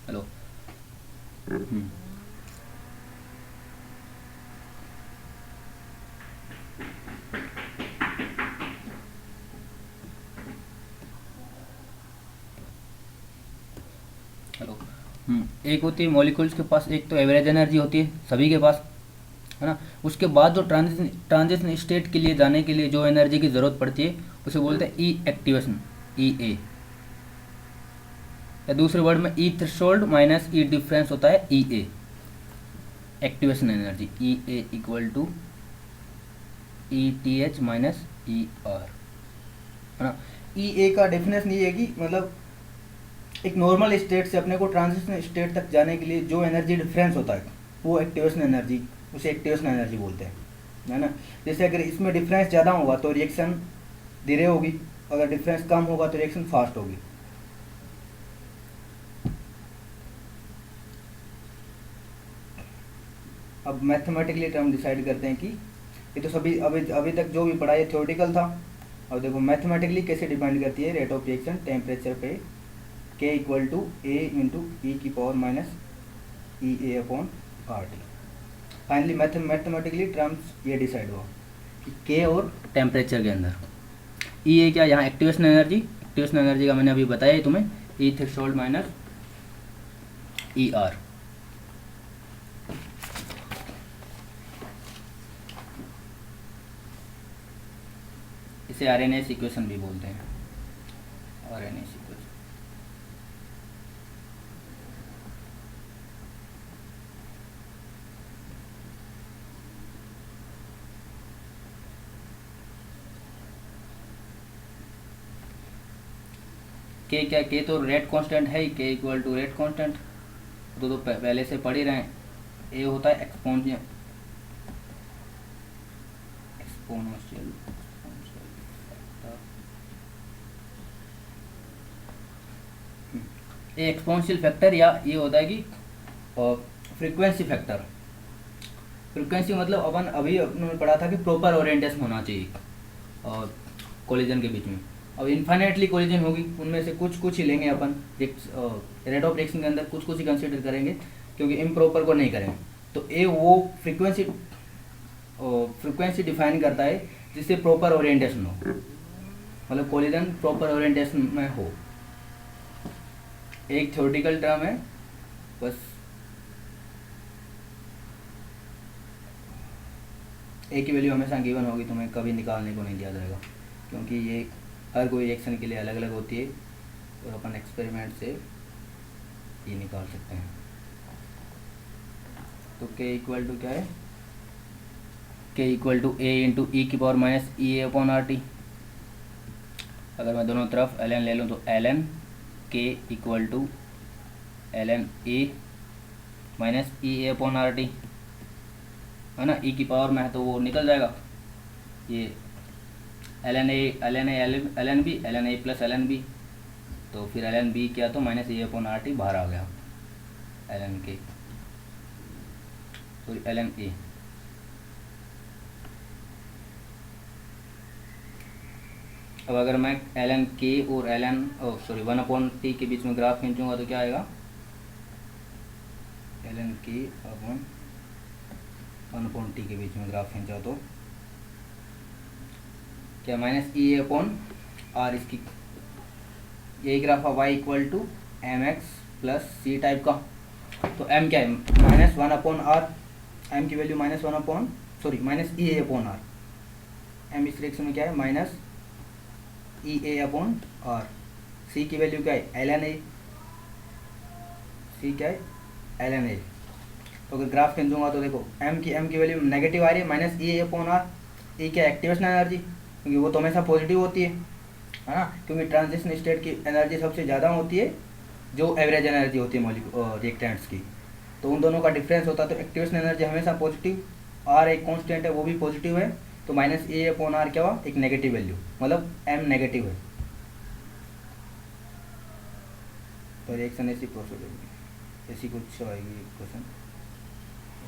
Hello. Hello. एक होती है मॉलिक्यूल्स के पास, एक तो एवरेज एनर्जी होती है सभी के पास, है ना। उसके बाद जो ट्रांजिशन स्टेट के लिए जाने के लिए जो एनर्जी की ज़रूरत पड़ती है उसे बोलते हैं ई एक्टिवेशन, ई ए, या दूसरे वर्ड में E threshold minus E difference होता है E A, activation energy E A equal to E T H minus E R, है ना। ई ए का डेफिनेशन ये है कि मतलब एक नॉर्मल स्टेट से अपने को ट्रांजिशन स्टेट तक जाने के लिए जो एनर्जी डिफरेंस होता है वो एक्टिवेशन एनर्जी, उसे एक्टिवेशन एनर्जी बोलते हैं, है ना। जैसे अगर इसमें डिफरेंस ज़्यादा होगा तो रिएक्शन धीरे होगी, अगर डिफरेंस कम होगा तो रिएक्शन फास्ट होगी। अब मैथमेटिकली हम डिसाइड करते हैं कि ये तो सभी अभी अभी तक जो भी पढ़ा है थ्योरेटिकल था। अब देखो मैथमेटिकली कैसे डिपेंड करती है रेट ऑफ रिएक्शन टेम्परेचर पे, K equal to A into E की power minus E A upon R T. Finally mathematically terms ये डिसाइड हुआ कि के और टेम्परेचर के अंदर ई ए क्या, यहाँ एक्टिवेशन एनर्जी का मैंने अभी बताया ही तुम्हें, ई थ्रेशोल्ड माइनस ई आर। इसे आर एन एस इक्वेशन भी बोलते हैं, आर एन एस इक्वेशन। के क्या, के तो रेट कांस्टेंट है ही, के इक्वल टू रेट कांस्टेंट तो पहले से पढ़ ही रहे हैं। ए होता है एक्सपोनेंशियल, एक्सपोनेंशियल ए एक्सपोनेंशियल फैक्टर, या ये होता है कि फ्रीक्वेंसी फैक्टर। फ्रीक्वेंसी मतलब अपन अभी अपने पढ़ा था कि प्रॉपर ओरिएंटेशन होना चाहिए और कोलिजन के बीच में। अब इन्फाइनेटली कोलिजन होगी, उनमें से कुछ कुछ ही लेंगे अपन, रेट ऑफ रिएक्शन के अंदर कुछ कुछ ही कंसिडर करेंगे क्योंकि इम्प्रॉपर को नहीं करेंगे। तो ए वो फ्रीक्वेंसी डिफाइन करता है जिससे प्रॉपर ओरिएंटेशन हो, मतलब कोलिजन प्रॉपर ओरिएंटेशन में हो। एक थ्योरेटिकल टर्म है बस, ए की वैल्यू हमेशा गिवन होगी, तुम्हें कभी निकालने को नहीं दिया जाएगा क्योंकि ये हर कोई रिएक्शन के लिए अलग अलग होती है और अपन एक्सपेरिमेंट से ये निकाल सकते हैं। तो के इक्वल टू क्या है, K equal to A into E की power minus E A upon R T. अगर मैं दोनों तरफ एल एन ले लूँ तो L N K equal to L N A minus E A upon R T, है ना। ई की पावर में है तो वो निकल जाएगा, ये L N A L N A L N B, L N A plus L N B, तो फिर एल एन बी क्या तो minus A upon R T बाहर आ गया, L N K sorry L N A. अब अगर मैं एल एन के और एल एन सॉरी 1/t के बीच में ग्राफ खींचूंगा तो क्या आएगा, एल एन के अपॉन 1/t के बीच में ग्राफ खींचा तो क्या माइनस ई अपॉन आर, इसकी यही ग्राफ है Y equal to M X plus C type का। तो एम क्या है, माइनस 1/r, एम की value minus E upon R. M इस डायरेक्शन में क्या है, minus E A upon R. C की वैल्यू क्या है, एल एन ए, सी क्या है एल एन ए। तो अगर ग्राफ खींचूंगा तो देखो एम की वैल्यू नेगेटिव आ रही है, माइनस ई अपॉन आर। ई क्या एक्टिवेशन एनर्जी, क्योंकि वो तो हमेशा पॉजिटिव होती है ना, क्योंकि ट्रांजिशन स्टेट की एनर्जी सबसे ज़्यादा होती है जो एवरेज एनर्जी होती है रिएक्टेंट्स की। तो उन दोनों का डिफरेंस होता है, तो एक्टिवेशन एनर्जी हमेशा पॉजिटिव, आर एक कांस्टेंट है वो भी पॉजिटिव है, तो माइनस ए अपॉन आर क्या हुआ, एक नेगेटिव वैल्यू, मतलब एम नेगेटिव है। तो रिएक्शन ऐसी प्रोसीड होगी, ऐसी कुछ आएगी क्वेश्चन,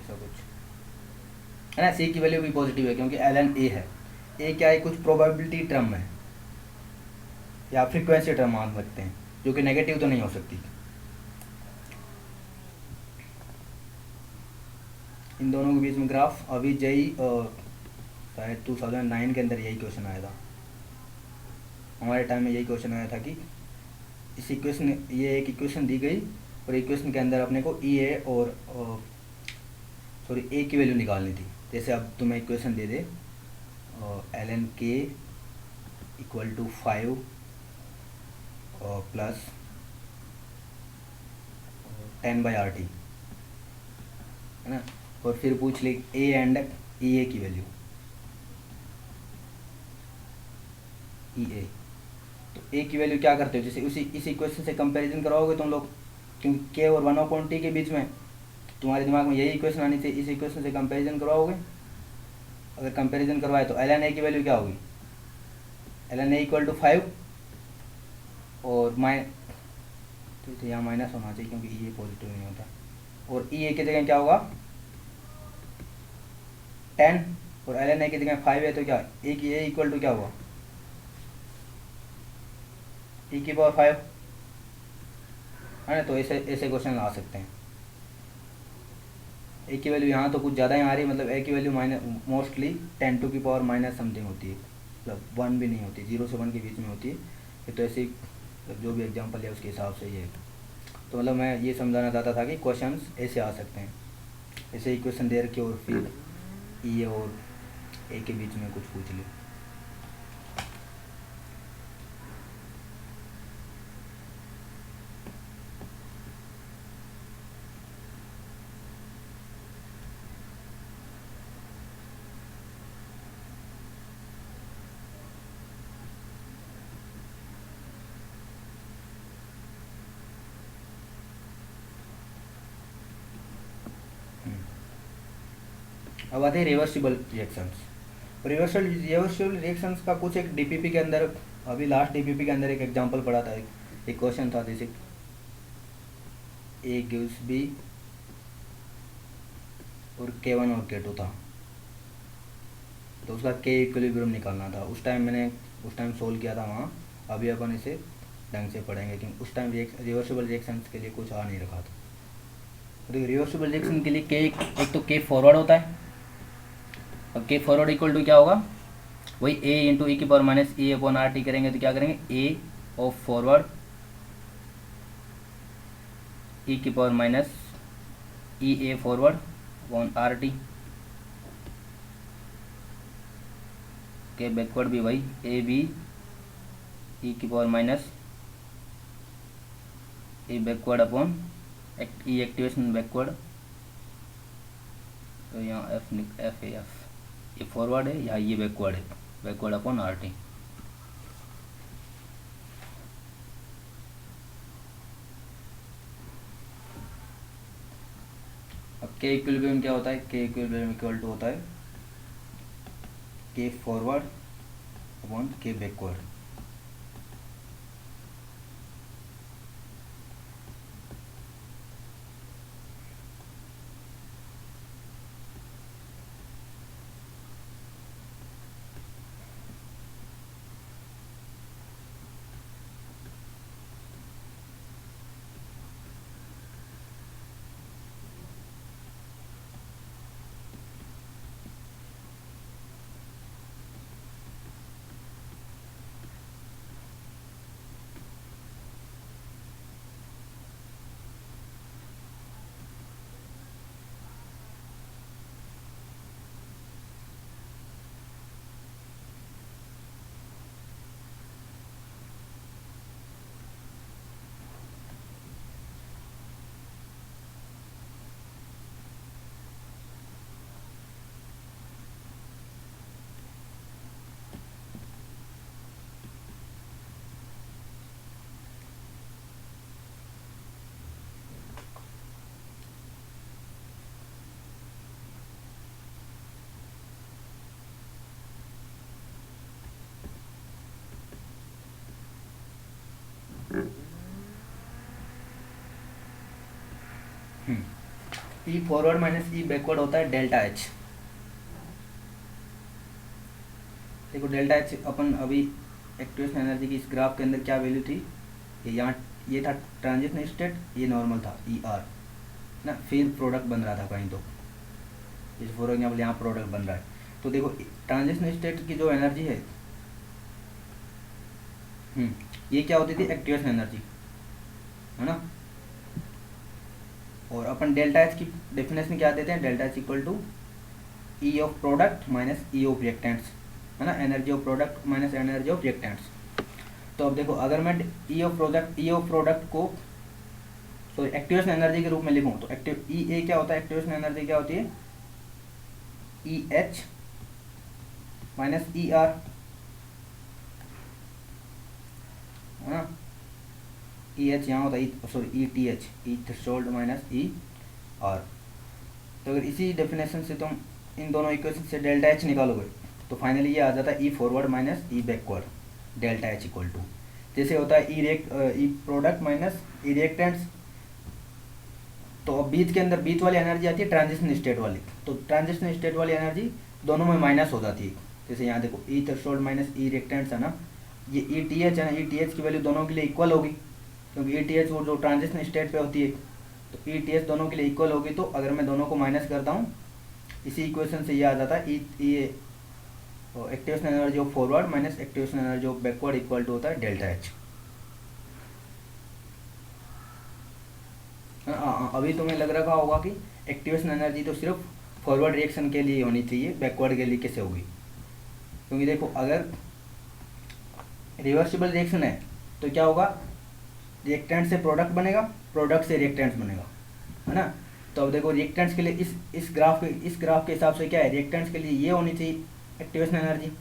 ऐसा कुछ है ना। सी की वैल्यू भी पॉजिटिव है क्योंकि एल एन ए है। ए क्या है, कुछ प्रोबेबिलिटी टर्म है या फ्रीक्वेंसी टर्म मान सकते हैं, जो कि नेगेटिव तो नहीं हो सकती। इन दोनों के बीच में ग्राफ अभी जई शायद 2009 के अंदर यही क्वेश्चन आया था, हमारे टाइम में यही क्वेश्चन आया था कि इस इक्वेशन, ये एक इक्वेशन दी गई और इक्वेशन के अंदर अपने को ई ए और सॉरी ए की वैल्यू निकालनी थी। जैसे अब तुम्हें equation they they L N K equal to 5 plus 10/RT है ना, और फिर पूछ ले ए एंड ई ए की वैल्यू, ई ए, तो ए की वैल्यू क्या करते हो, जैसे उसी इस इक्वेशन से कंपैरिजन कराओगे तुम लोग, क्योंकि के और 1/T के बीच में तुम्हारे दिमाग में यही इक्वेशन आनी चाहिए, इस इक्वेशन से कंपैरिजन करवाओगे। अगर कंपैरिजन करवाए तो एल एन ए की वैल्यू क्या होगी, L N A equal to 5 और तो यहाँ माइनस होना चाहिए क्योंकि ई ए पॉजिटिव नहीं होता, और ई ए की जगह क्या होगा 10 और एल एन ए की जगह 5 है तो क्या ए की ए इक्वल टू क्या होगा e की पावर 5 है ना। तो ऐसे ऐसे क्वेश्चन ला सकते हैं। ए की वैल्यू यहाँ तो कुछ ज़्यादा ही आ रही है, मतलब ए की वैल्यू मोस्टली 10 टू की पावर माइनस समथिंग होती है, मतलब 1 भी नहीं होती, 0 से 1 के बीच में होती है। ये तो ऐसे जो भी एग्जांपल है उसके हिसाब से ये, तो मतलब मैं ये समझाना चाहता था कि क्वेश्चंस ऐसे आ सकते हैं, ऐसे इक्वेशन दे रखे और फिर ई और ए के बीच में कुछ पूछ ले। अब आते हैं रिवर्सिबल रिएक्शंस। रिवर्सिबल रिएक्शंस का कुछ एक डीपीपी के अंदर, अभी लास्ट डीपीपी के अंदर एक एग्जांपल पढ़ा था, एक क्वेश्चन था, जैसे ए गिव्स बी और K1 और K2 था, तो उसका K इक्विलिब्रियम निकालना था। उस टाइम सोल्व किया था वहाँ। अभी अपन इसे ढंग से पढ़ेंगे क्योंकि उस टाइम रिवर्सिबल रिएक्शंस के लिए कुछ आ नहीं रखा था। तो रिवर्सिबल रिएक्शन के लिए K, एक तो K फॉरवर्ड होता है, और K फॉरवर्ड इक्वल टू क्या होगा, वही A इंटू ई की power minus E upon R T करेंगे तो क्या करेंगे, ए ऑफ फॉरवर्ड ई की पावर माइनस ई ए फॉरवर्ड अपॉन आर टी, के बैकवर्ड भी वही ए बी ई की पावर माइनस ए बैकवर्ड अपॉन ई एक्टिवेशन बैकवर्ड, तो यहाँ एफ ये फॉरवर्ड है, यहाँ ये बैकवर्ड है, बैकवर्ड अपॉन आर टी। अब के इक्विलिब्रियम क्या होता है, के इक्विलिब्रियम इक्वल टू होता है K forward upon K backward. ई फॉरवर्ड माइनस ई बैकवर्ड होता है डेल्टा एच। देखो डेल्टा एच अपन अभी एक्टिवेशन एनर्जी की इस ग्राफ के अंदर क्या वैल्यू थी, ये यहाँ ये था ट्रांजिशन स्टेट, ये नॉर्मल था ई आर ना, फिर प्रोडक्ट बन रहा था कहीं तो जैसे फॉर एग्जाम्पल यहाँ प्रोडक्ट बन रहा है, तो देखो ट्रांजिशन स्टेट की जो एनर्जी है, ये क्या होती थी, एक्टिवेशन एनर्जी, है ना। और अपन डेल्टा एच की डेफिनेशन क्या देते हैं, delta H equal to E of product minus E of reactants, है ना, energy of product minus energy of reactants. तो अब देखो अगर मैं ई ऑफ प्रोडक्ट को सॉरी एक्टिवेशन एनर्जी के रूप में लिखूं तो एक्टिव ई ए क्या होता है, एक्टिवेशन एनर्जी क्या होती है, E H minus E R, है ना। ई एच यहाँ होता है sorry E T H, E threshold minus E are. तो अगर इसी डेफिनेशन से तुम इन दोनों इक्वेशन से डेल्टा एच निकालोगे तो फाइनली ये आ जाता है E forward minus E backward delta H equal to, जैसे होता है E product minus E reactants. तो अब बीच के अंदर बीच वाली एनर्जी आती है ट्रांजिशन स्टेट वाली, तो ट्रांजिशन स्टेट वाली एनर्जी दोनों में माइनस हो जाती है। जैसे यहाँ देखो ई थ्रेशोल्ड माइनस ई रिएक्टेंट्स है ना, ये ई टी एच है ना, ई टी एच की वैल्यू दोनों के लिए इक्वल होगी, क्योंकि ई टी एच वो जो ट्रांजिशन स्टेट पे होती है, तो ई टी एच दोनों के लिए इक्वल होगी। तो अगर मैं दोनों को माइनस करता हूँ इसी इक्वेशन से ये आ जाता है E activation energy of forward minus activation energy of backward equal to होता है डेल्टा एच। अभी तुम्हें लग रहा होगा कि एक्टिवेशन एनर्जी तो सिर्फ फॉरवर्ड रिएक्शन के लिए होनी चाहिए, बैकवर्ड के लिए कैसे होगी, क्योंकि देखो अगर रिवर्सिबल रिएक्शन है तो क्या होगा, रिएक्टेंट से प्रोडक्ट बनेगा, प्रोडक्ट से रिएक्टेंट्स बनेगा, है ना। तो अब देखो रिएक्टेंट्स के लिए इस ग्राफ के हिसाब से क्या है, रिएक्टेंट्स के लिए ये होनी चाहिए एक्टिवेशन एनर्जी,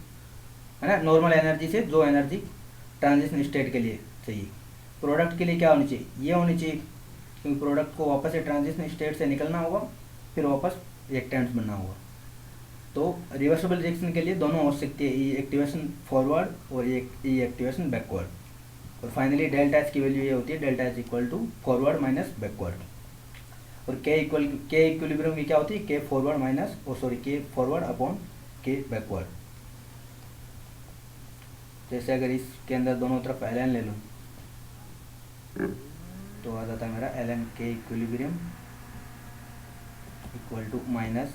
है ना, नॉर्मल एनर्जी से जो एनर्जी ट्रांजिशन स्टेट के लिए चाहिए। प्रोडक्ट के लिए क्या होनी चाहिए, ये होनी चाहिए, क्योंकि प्रोडक्ट को वापस से ट्रांजिशन स्टेट से निकलना होगा, फिर वापस रिएक्टेंट्स बनना होगा। तो रिवर्सिबल रिएक्शन के लिए दोनों हो सकती है, ई एक्टिवेशन फॉरवर्ड और ई एक्टिवेशन बैकवर्ड। और फाइनली डेल्टा एच की वैल्यू ये होती है, delta H equal to forward minus backward. और के इक्विलिब्रियम की क्या होती है, K forward minus K forward upon K backward. जैसे अगर इसके अंदर दोनों तरफ एल एन ले लूँ तो आ जाता है मेरा L N K equilibrium equal to minus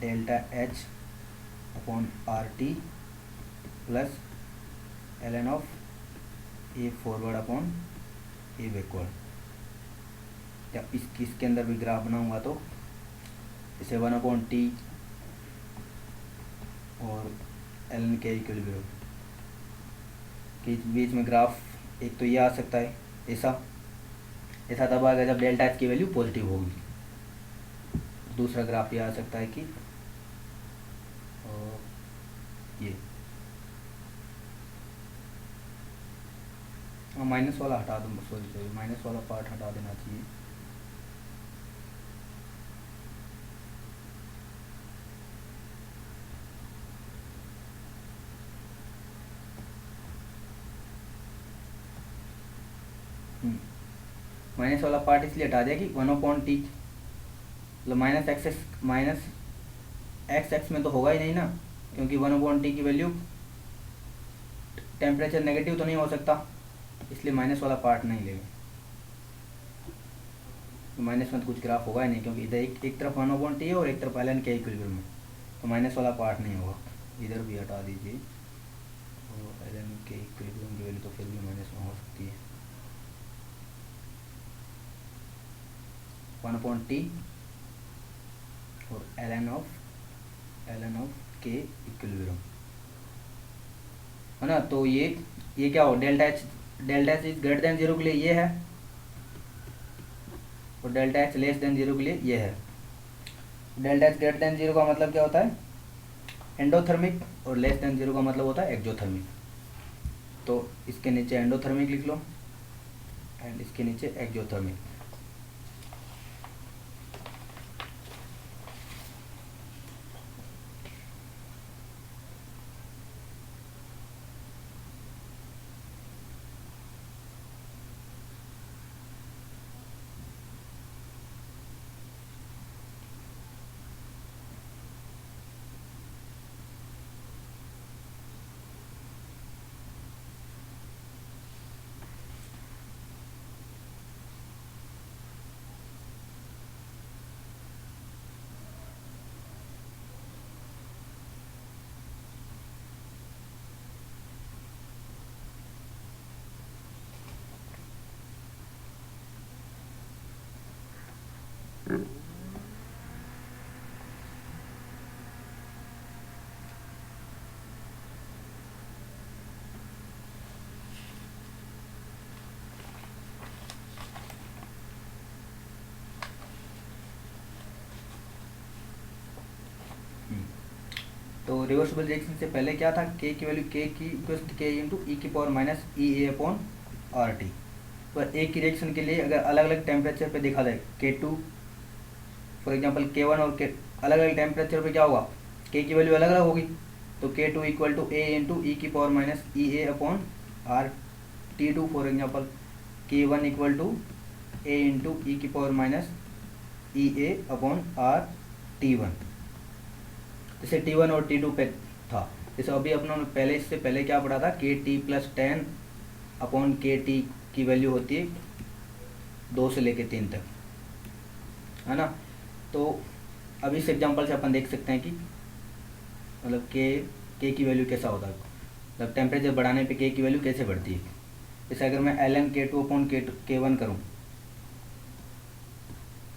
delta H upon R T plus L N of A forward upon A backward. या इसके अंदर भी ग्राफ बनाऊंगा तो इसे 1/t और एल एन के इक्विलिब्रियम के बीच में ग्राफ एक तो ये आ सकता है, ऐसा तब आएगा जब डेल्टा एच की वैल्यू पॉजिटिव होगी। दूसरा ग्राफ ये आ सकता है कि ये माइनस वाला हटा दूँ, सॉरी माइनस वाला पार्ट हटा देना चाहिए। माइनस वाला पार्ट इसलिए हटा दिया कि 1/t मतलब माइनस एक्स में तो होगा ही नहीं ना, क्योंकि 1/t की वैल्यू टेम्परेचर नेगेटिव तो नहीं हो सकता, इसलिए माइनस वाला पार्ट नहीं लेंगे। तो माइनस में तो कुछ ग्राफ होगा ही नहीं, क्योंकि इधर एक तरफ 1/t है और एक तरफ एल एन के इक्विलिब्रियम में, तो माइनस वाला पार्ट नहीं होगा। इधर भी हटा दीजिए, और एल एन के इक्विलिब्रियम की वैल्यू तो फिर भी माइनस में हो सकती है। 1/t और एल एन ऑफ के इक्विलिब्रियम, है ना। तो ये क्या हो, delta H is greater than 0 के लिए ये है, और डेल्टा एच लेस देन 0 के लिए ये है। डेल्टा एच ग्रेटर देन 0 का मतलब क्या होता है, एंडोथर्मिक, और लेस देन 0 का मतलब होता है एक्जोथर्मिक। तो इसके नीचे एंडोथर्मिक लिख लो एंड इसके नीचे एक्जोथर्मिक। तो रिवर्सिबल रिएक्शन से पहले क्या था, के की वैल्यू के की के इंटू ई की power minus E A upon R T. पर एक ही रिएक्शन के लिए अगर अलग अलग टेम्परेचर पे देखा जाए, के टू फॉर एग्जांपल के वन और के अलग अलग टेम्परेचर पे क्या होगा, के की वैल्यू अलग अलग होगी। तो K two equal to A into E की power minus E A upon R T two. For example K one equal to A into E की power minus E A upon R T one. जैसे T one और T two पे था, जैसे अभी अपनों ने पहले इससे पहले क्या पढ़ा था, के टी प्लस 10 अपॉन के टी की वैल्यू होती है 2 से लेके 3 तक, है ना। तो अब इस एग्जांपल से अपन देख सकते हैं कि मतलब के की वैल्यू कैसा होता है, मतलब टेम्परेचर बढ़ाने पे के की वैल्यू कैसे बढ़ती है। जैसे अगर मैं L N K two upon K one करूँ,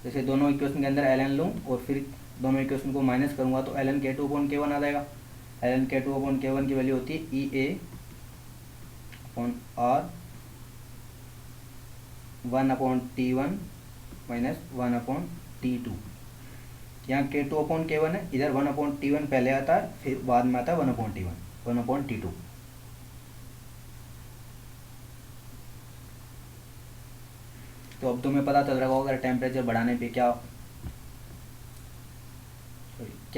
जैसे दोनों इक्वेशन के अंदर एल एन लूँ और फिर दोनों इक्वेशन को माइनस करूँगा तो L N K two upon K one आ जाएगा। L N K two upon K one की वैल्यू होती है E A upon R 1 upon T one minus 1 upon T two. यहाँ K two upon K one है, इधर 1 upon T one पहले आता है, फिर बाद में आता है 1 upon T one, 1 upon T two. तो अब तुम्हें पता चल रहा होगा अगर टेम्परेचर बढ़ाने पे क्या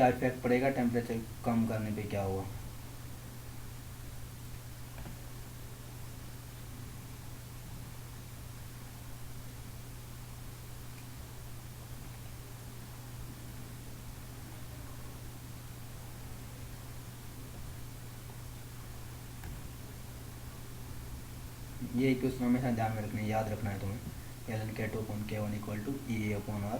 इफेक्ट पड़ेगा, टेम्परेचर कम करने पे क्या होगा। ये इक्वेशन हमेशा ध्यान में रखना है, याद रखना है तुम्हें। L N K two upon K one equal to E A upon are